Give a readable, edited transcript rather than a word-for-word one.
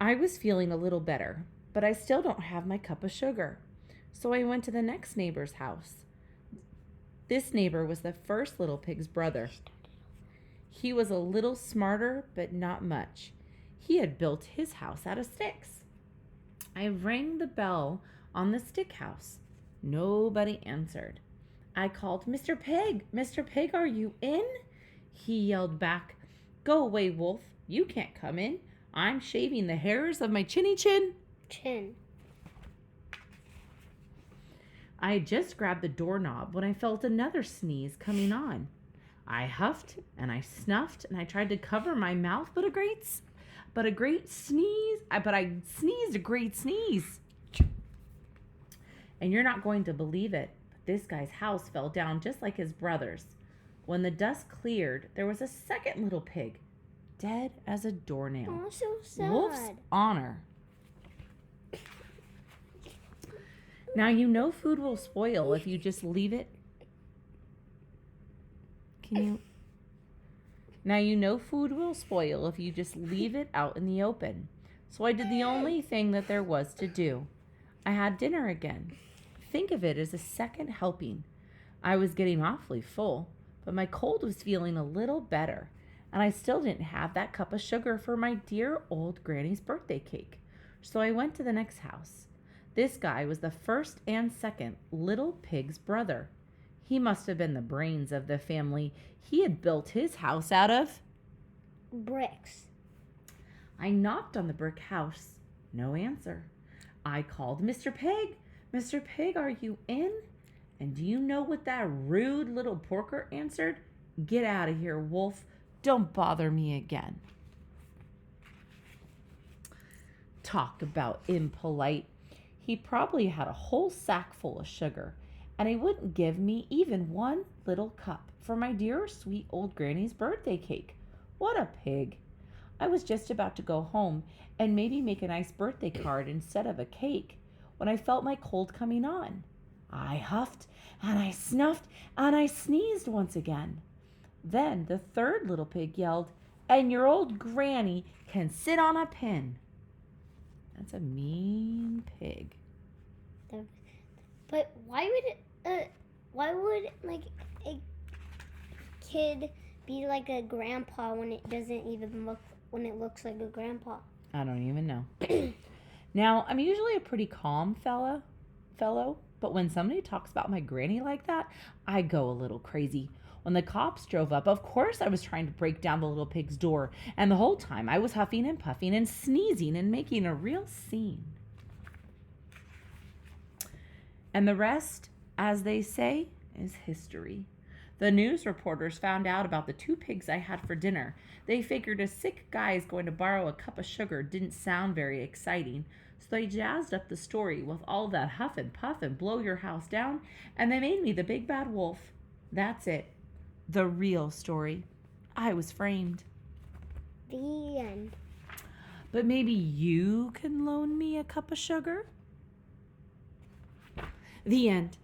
I was feeling a little better, but I still don't have my cup of sugar. So I went to the next neighbor's house. This neighbor was the first little pig's brother. He was a little smarter, but not much. He had built his house out of sticks. I rang the bell on the stick house. Nobody answered. I called, Mr. Pig, Mr. Pig, are you in? He yelled back, Go away, Wolf. You can't come in. I'm shaving the hairs of my chinny chin. I had just grabbed the doorknob when I felt another sneeze coming on. I huffed and I snuffed and I tried to cover my mouth, but I sneezed a great sneeze. And you're not going to believe it, but this guy's house fell down just like his brother's. When the dust cleared, there was a second little pig, dead as a doornail. Oh, so sad. Wolf's honor. Now you know food will spoil if you just leave it. Now you know food will spoil if you just leave it out in the open. So I did the only thing that there was to do. I had dinner again. Think of it as a second helping. I was getting awfully full, but my cold was feeling a little better, and I still didn't have that cup of sugar for my dear old granny's birthday cake. So I went to the next house. This guy was the first and second little pig's brother. He must have been the brains of the family. He had built his house out of bricks. I knocked on the brick house. No answer. I called, Mr. Pig. Mr. Pig, are you in? And do you know what that rude little porker answered? Get out of here, Wolf. Don't bother me again. Talk about impolite. He probably had a whole sack full of sugar, and he wouldn't give me even one little cup for my dear sweet old granny's birthday cake. What a pig. I was just about to go home and maybe make a nice birthday card instead of a cake when I felt my cold coming on. I huffed and I snuffed and I sneezed once again. Then the third little pig yelled, And your old granny can sit on a pin. That's a mean pig. But why would like a kid be like a grandpa when it doesn't even looks like a grandpa? I don't even know. Now, I'm usually a pretty calm fellow, but when somebody talks about my granny like that, I go a little crazy. When the cops drove up, of course I was trying to break down the little pig's door, and the whole time I was huffing and puffing and sneezing and making a real scene. And the rest, as they say, is history. The news reporters found out about the 2 pigs I had for dinner. They figured a sick guy is going to borrow a cup of sugar didn't sound very exciting, so they jazzed up the story with all that huff and puff and blow your house down, and they made me the big bad wolf. That's it. The real story. I was framed. The end. But maybe you can loan me a cup of sugar? The end.